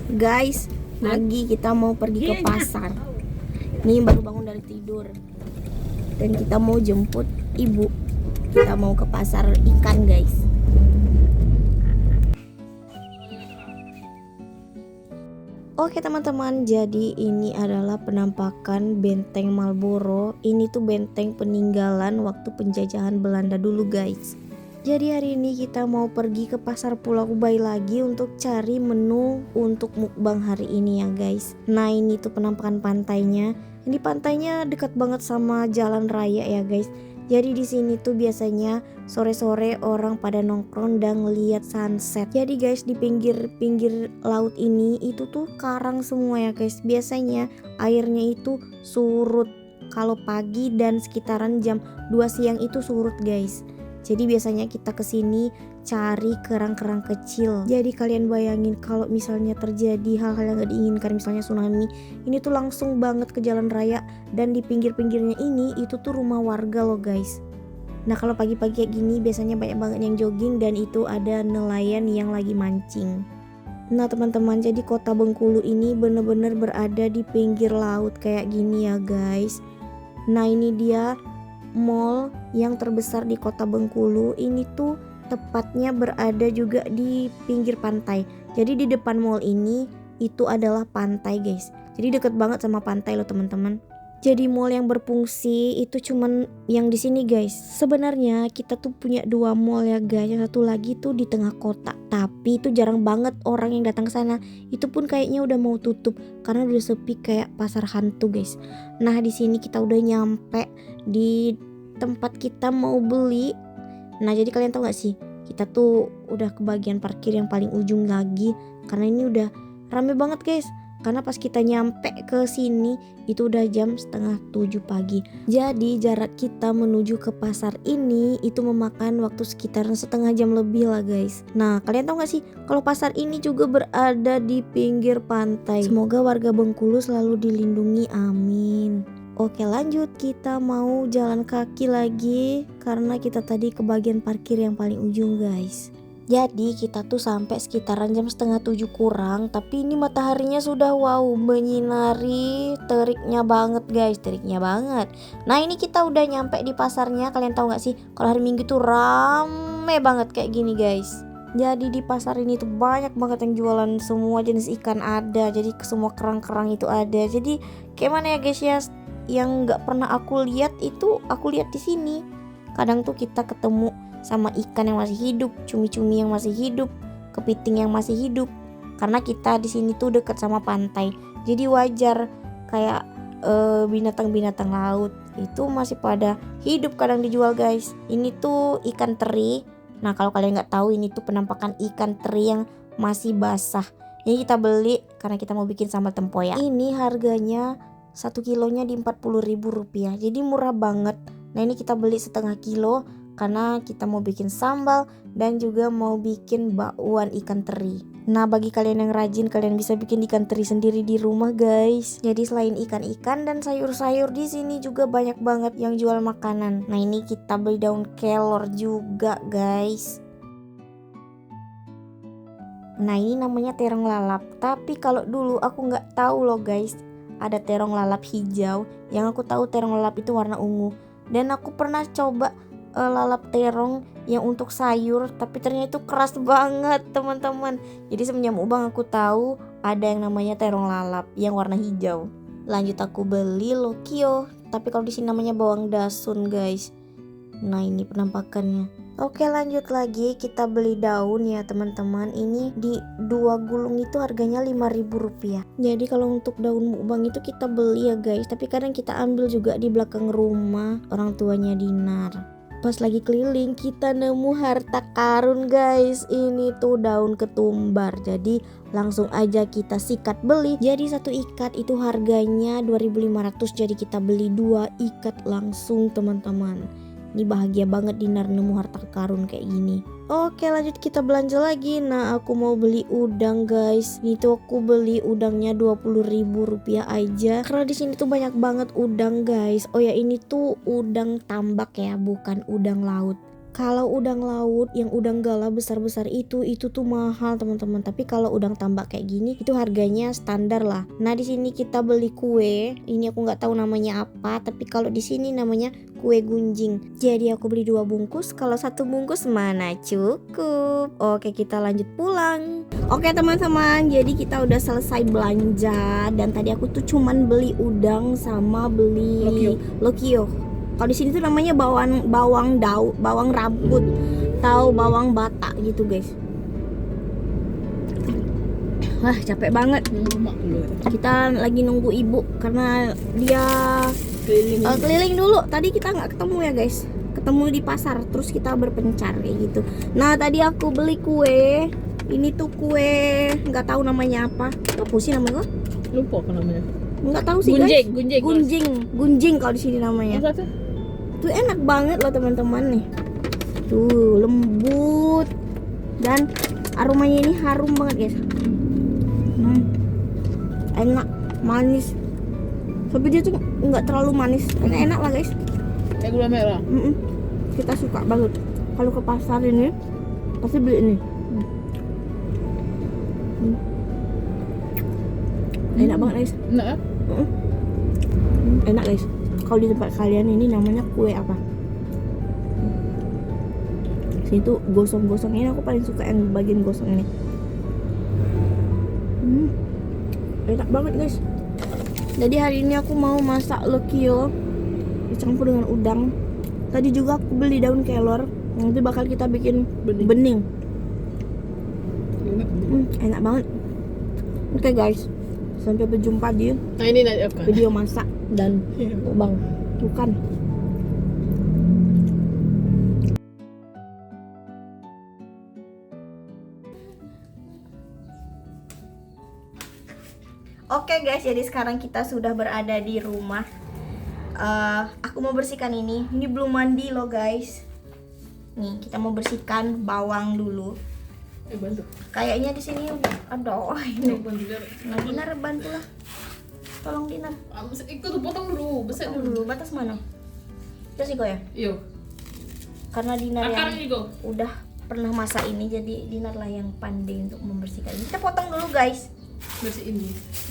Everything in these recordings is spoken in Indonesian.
Guys, lagi kita mau pergi ke pasar. Nih baru bangun dari tidur. Dan kita mau jemput ibu. Kita mau ke pasar ikan, guys. Oke teman-teman, jadi ini adalah penampakan benteng Marlborough. Ini tuh benteng peninggalan waktu penjajahan Belanda dulu, guys. Jadi hari ini kita mau pergi ke pasar Pulau Ubay lagi untuk cari menu untuk mukbang hari ini ya guys. Nah ini tuh penampakan pantainya. Ini pantainya dekat banget sama jalan raya ya guys. Jadi di sini tuh biasanya sore-sore orang pada nongkrong dan ngeliat sunset. Jadi guys di pinggir-pinggir laut ini itu tuh karang semua ya guys. Biasanya airnya itu surut kalau pagi dan sekitaran jam 2 siang itu surut guys. Jadi biasanya kita kesini cari kerang-kerang kecil. Jadi kalian bayangin kalau misalnya terjadi hal-hal yang gak diinginkan, misalnya tsunami, ini tuh langsung banget ke jalan raya. Dan di pinggir-pinggirnya ini itu tuh rumah warga loh guys. Nah kalau pagi-pagi kayak gini biasanya banyak banget yang jogging dan itu ada nelayan yang lagi mancing. Nah teman-teman, jadi kota Bengkulu ini bener-bener berada di pinggir laut kayak gini ya guys. Nah ini dia mall yang terbesar di kota Bengkulu. Ini tuh tepatnya berada juga di pinggir pantai. Jadi di depan mall ini itu adalah pantai guys. Jadi deket banget sama pantai loh teman-teman. Jadi mall yang berfungsi itu cuman yang di sini guys. Sebenarnya kita tuh punya 2 mall ya guys. Yang satu lagi tuh di tengah kota. Tapi itu jarang banget orang yang datang ke sana. Itu pun kayaknya udah mau tutup karena udah sepi kayak pasar hantu guys. Nah di sini kita udah nyampe di tempat kita mau beli. Nah jadi kalian tahu gak sih, kita tuh udah ke bagian parkir yang paling ujung lagi karena ini udah rame banget guys. Karena pas kita nyampe ke sini itu udah jam 6:30 pagi. Jadi jarak kita menuju ke pasar ini itu memakan waktu sekitaran setengah jam lebih lah guys. Nah kalian tahu gak sih kalau pasar ini juga berada di pinggir pantai. Semoga warga Bengkulu selalu dilindungi, amin. Oke lanjut, kita mau jalan kaki lagi karena kita tadi ke bagian parkir yang paling ujung guys. Jadi kita tuh sampai sekitaran jam 6:30 kurang. Tapi ini mataharinya sudah wow menyinari, teriknya banget guys, teriknya banget. Nah ini kita udah nyampe di pasarnya. Kalian tahu gak sih kalau hari Minggu tuh rame banget kayak gini guys. Jadi di pasar ini tuh banyak banget yang jualan, semua jenis ikan ada. Jadi semua kerang-kerang itu ada. Jadi kayak mana ya guys ya, yang nggak pernah aku lihat itu aku lihat di sini. Kadang tuh kita ketemu sama ikan yang masih hidup, cumi-cumi yang masih hidup, kepiting yang masih hidup. Karena kita di sini tuh dekat sama pantai, jadi wajar kayak binatang-binatang laut itu masih pada hidup kadang dijual guys. Ini tuh ikan teri. Nah kalau kalian nggak tahu, ini tuh penampakan ikan teri yang masih basah. Ini kita beli karena kita mau bikin sambal tempoyak. Ini harganya 1 kilonya di Rp40.000, jadi murah banget. Nah ini kita beli setengah kilo karena kita mau bikin sambal dan juga mau bikin bakwan ikan teri. Nah bagi kalian yang rajin, kalian bisa bikin ikan teri sendiri di rumah guys. Jadi selain ikan-ikan dan sayur-sayur, di sini juga banyak banget yang jual makanan. Nah ini kita beli daun kelor juga guys. Nah ini namanya terong lalap. Tapi kalau dulu aku nggak tahu loh guys, ada terong lalap hijau. Yang aku tahu terong lalap itu warna ungu. Dan aku pernah coba lalap terong yang untuk sayur, tapi ternyata itu keras banget teman-teman. Jadi semenjak mukbang aku tahu ada yang namanya terong lalap yang warna hijau. Lanjut aku beli lokio, tapi kalau di sini namanya bawang dasun guys. Nah ini penampakannya. Oke lanjut lagi, kita beli daun ya teman-teman. Ini di 2 gulung itu harganya Rp5.000. Jadi kalau untuk daun mukbang itu kita beli ya guys, tapi kadang kita ambil juga di belakang rumah orang tuanya Dinar. Pas lagi keliling kita nemu harta karun guys. Ini tuh daun ketumbar. Jadi langsung aja kita sikat beli. Jadi satu ikat itu harganya 2.500. Jadi kita beli 2 ikat langsung teman-teman. Ini bahagia banget Dinar nemu harta karun kayak gini. Oke lanjut kita belanja lagi. Nah aku mau beli udang guys. Ini tuh aku beli udangnya Rp20.000 aja. Karena di sini tuh banyak banget udang guys. Oh ya ini tuh udang tambak ya, bukan udang laut. Kalau udang laut yang udang galah besar-besar itu tuh mahal teman-teman. Tapi kalau udang tambak kayak gini itu harganya standar lah. Nah di sini kita beli kue. Ini aku nggak tahu namanya apa. Tapi kalau di sini namanya kue gunjing. Jadi aku beli 2 bungkus. Kalau 1 bungkus mana cukup. Oke kita lanjut pulang. Oke teman-teman. Jadi kita udah selesai belanja. Dan tadi aku tuh cuman beli udang sama beli lokio. Kalau di sini tuh namanya bawang rambut, atau bawang bata gitu guys. Wah capek banget. Kita lagi nunggu ibu karena dia keliling dulu. Tadi kita nggak ketemu ya guys. Ketemu di pasar, terus kita berpencar kayak gitu. Nah tadi aku beli kue. Ini tuh kue nggak tahu namanya apa. Apa sih namanya? Lupa apa namanya. Nggak tahu sih guys. Gunjing kalau di sini namanya. Tuh enak banget loh teman-teman nih. Tuh lembut dan aromanya ini harum banget guys. Enak, manis. Tapi dia tuh nggak terlalu manis. Enak lah guys. Kayak gula merah. Kita suka banget. Kalau ke pasar ini pasti beli ini. Enak banget guys. Enak ya? Enak guys. Kalau di tempat kalian ini namanya kue apa? Sini tuh gosong-gosong ini aku paling suka yang bagian gosong ini. Enak banget guys. Jadi hari ini aku mau masak lokio dicampur dengan udang. Tadi juga aku beli daun kelor. Nanti bakal kita bikin bening. Enak banget. Oke guys. Sampai berjumpa di video masak dan mukbang. Bukan. Oke guys, jadi sekarang kita sudah berada di rumah. Aku mau bersihkan ini. Ini belum mandi loh guys. Nih kita mau bersihkan bawang dulu. Bantu. Kayaknya di sini ada ini. Nah, Dinar bantulah. Tolong Dinar. Ikut tuh potong dulu, besar dulu. Batas mana? Terus Iko ya? Iya. Karena Dinar Akarnya yang Iko udah pernah masak ini, jadi Dinar lah yang pandai untuk membersihkan. Kita potong dulu guys.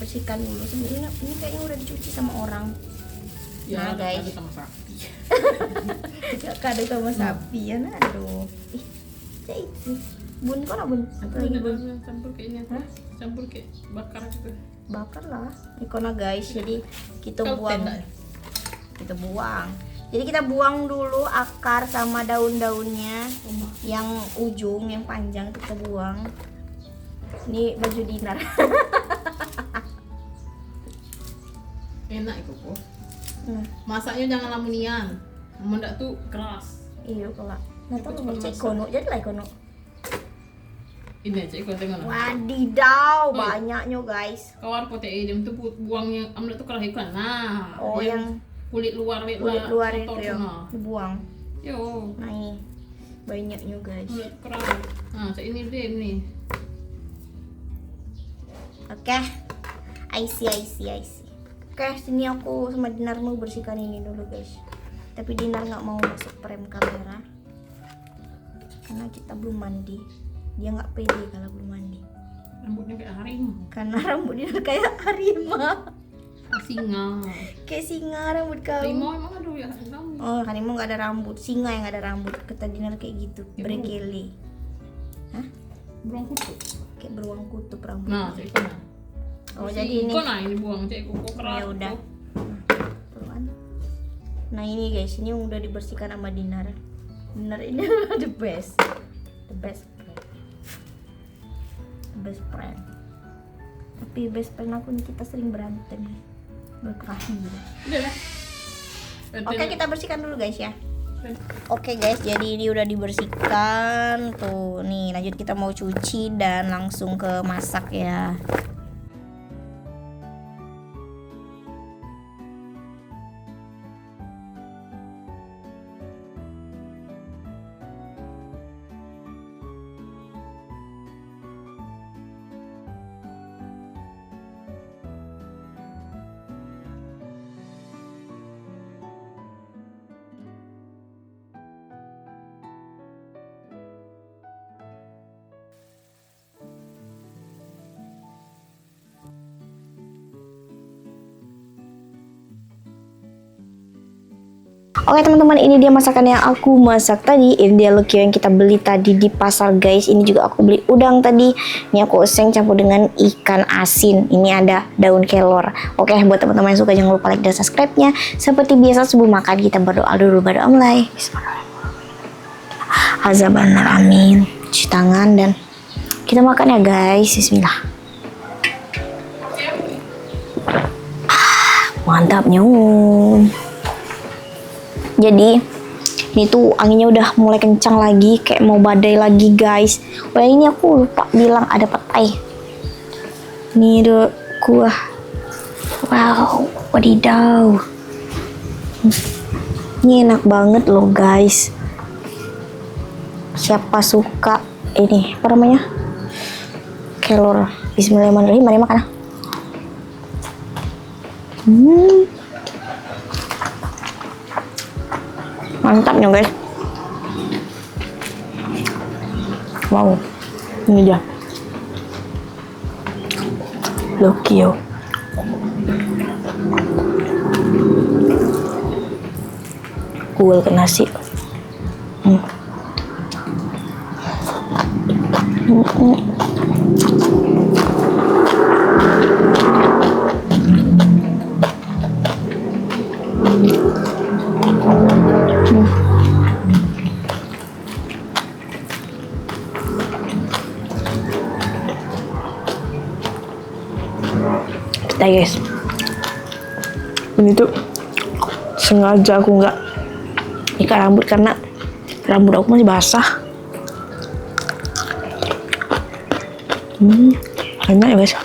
Bersihkan dulu. Sebenarnya ini kayaknya udah dicuci sama orang. Ya, nah guys. Ada sama sapi. Kado sama sapi ya, aduh. Ih, itu. Bun kok bun? Apa lagi bun? Campur kayaknya. Campur kayak bakar gitu. Bakar lah. Ikona guys. Jadi kita buang. Kita buang. Jadi kita buang dulu akar sama daun-daunnya. Yang ujung, yang panjang kita buang. Ini baju Dinar. Enak itu kok. Masaknya jangan lamunian. Mendak tuh keras. Iya kalau. Nah tuh cek kono jadi lah kono. Ini aja ikut tengok. Wadidaw, banyaknya guys. Kawar pote dem tuh buangnya amlet tuh keras ikan. Nah, yang kulit luar itu ya. Dibuang. Yo. Nah ini banyaknya guys. Amlet keras. Nah, ini dem nih. Oke. I see. Oke, sini aku sama Dinar mau bersihkan ini dulu guys. Tapi Dinar nggak mau masuk frame kamera karena kita belum mandi. Dia nggak pede kalau belum mandi. Rambutnya kayak harimau. Karena rambut Dinar kayak harimau. Singa. Kayak singa rambut kamu. Harimau emang ada ya rambut. Oh, harimau nggak ada rambut. Singa yang ada rambut. Kata Dinar kayak gitu. Brekele. Hah? Beruang kutub. Kayak beruang kutub rambut. Nah, cek ikon. Oh, jadi ini. Ini buang cek kok keras. Ya udah. Nah, ini guys, ini udah dibersihkan sama Dinar. Dinar ini the best. The best friend. Tapi best friend aku nih kita sering berantem. Berkelahi. Udah lah. Oke, kita bersihkan dulu guys ya. Oke guys, jadi ini udah dibersihkan. Tuh, nih lanjut kita mau cuci dan langsung ke masak ya. Oke teman-teman, ini dia masakan yang aku masak tadi. Ini dia Lokio yang kita beli tadi di pasar guys. Ini juga aku beli udang tadi. Ini aku oseng campur dengan ikan asin. Ini ada daun kelor. Oke, buat teman-teman yang suka jangan lupa like dan subscribe-nya. Seperti biasa sebelum makan kita berdoa dulu, berdoa mulai. Azabanar amin. Cuci tangan dan kita makan ya guys. Bismillah. Mantap nyum. Jadi ini tuh anginnya udah mulai kencang lagi, kayak mau badai lagi guys. Wah ini aku lupa bilang ada petai. Nih tuh kuah. Wow, wadidaw. Ini enak banget loh guys. Siapa suka ini apa namanya? Kelor. Bismillahirrahmanirrahim. Mari makan. Mantapnya guys. Wow, ini dia Lokio. Kuel ke nasi. Kita guys, ini tuh sengaja aku nggak ikat rambut karena rambut aku masih basah. Enak ya guys.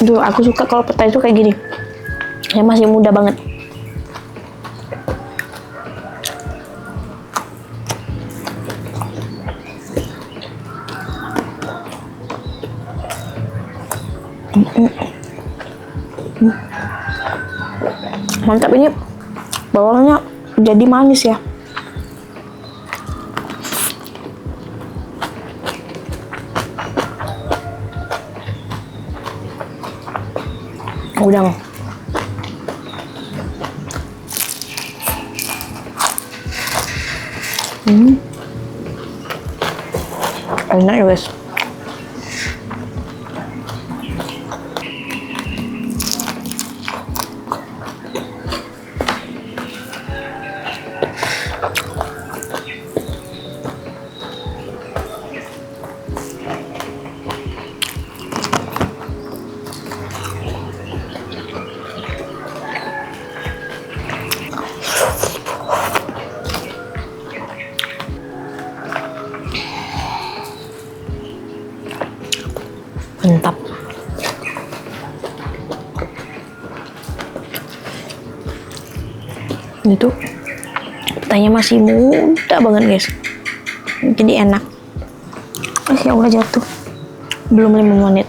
Tuh aku suka kalau petai itu kayak gini, saya masih muda banget. Mantap, ini bawangnya jadi manis ya. Udang. Enak ya guys. Mantap. Ini tuh petainya masih muda banget guys, jadi enak. Ya udah jatuh, belum 5 menit.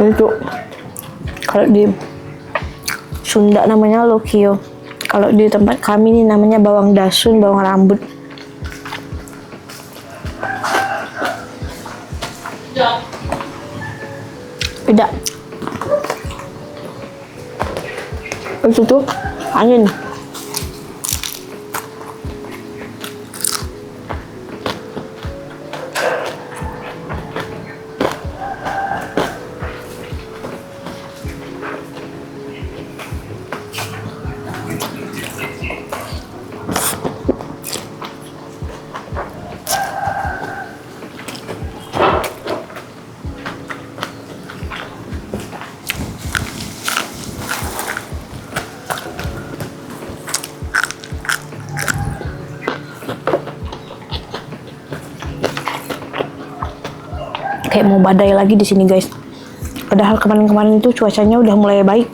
Itu kalau di Sunda namanya Lokio, kalau di tempat kami ini namanya bawang dasun, bawang rambut. Beda. Itu tuh angin. Kayak mau badai lagi di sini guys. Padahal kemarin-kemarin itu cuacanya udah mulai baik.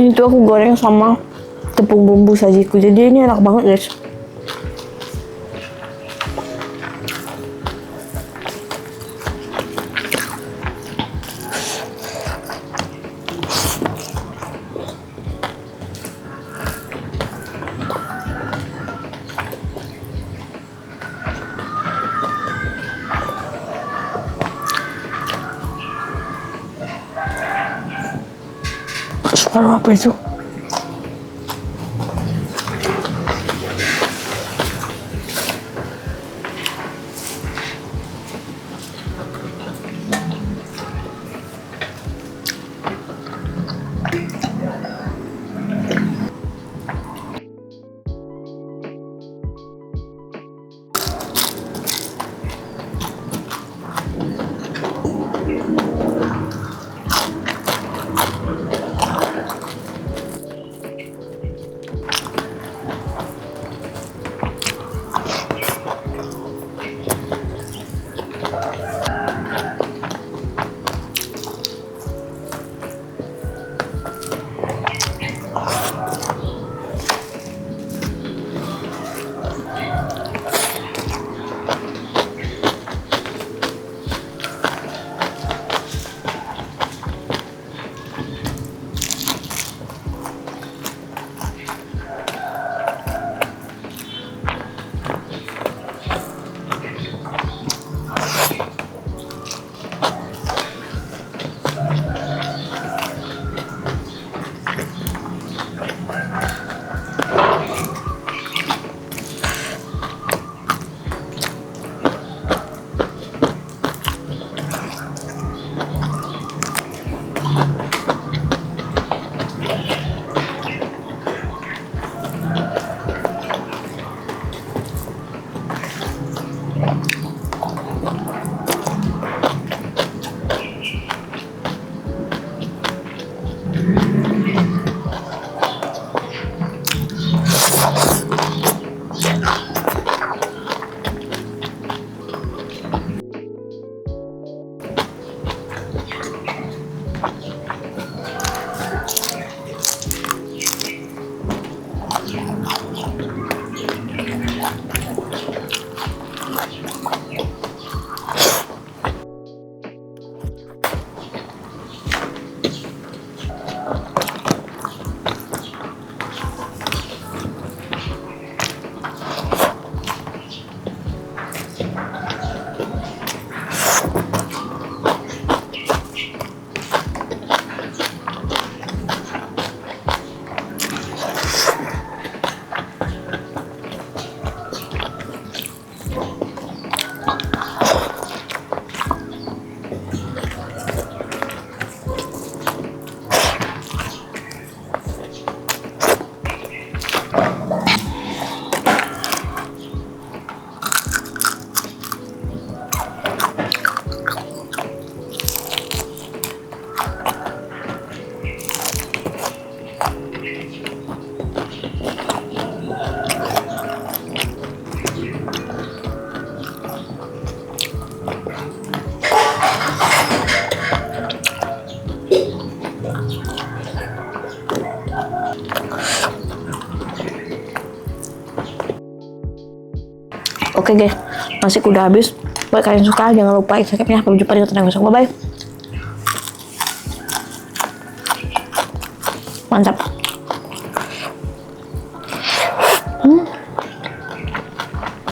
Ini tuh aku goreng sama tepung bumbu sajiku, jadi ini enak banget guys. Suara apa itu? Oke guys, nasi udah habis. Buat kalian suka, jangan lupa subscribe-nya. Sampai jumpa di konten besok. Bye bye. Mantap.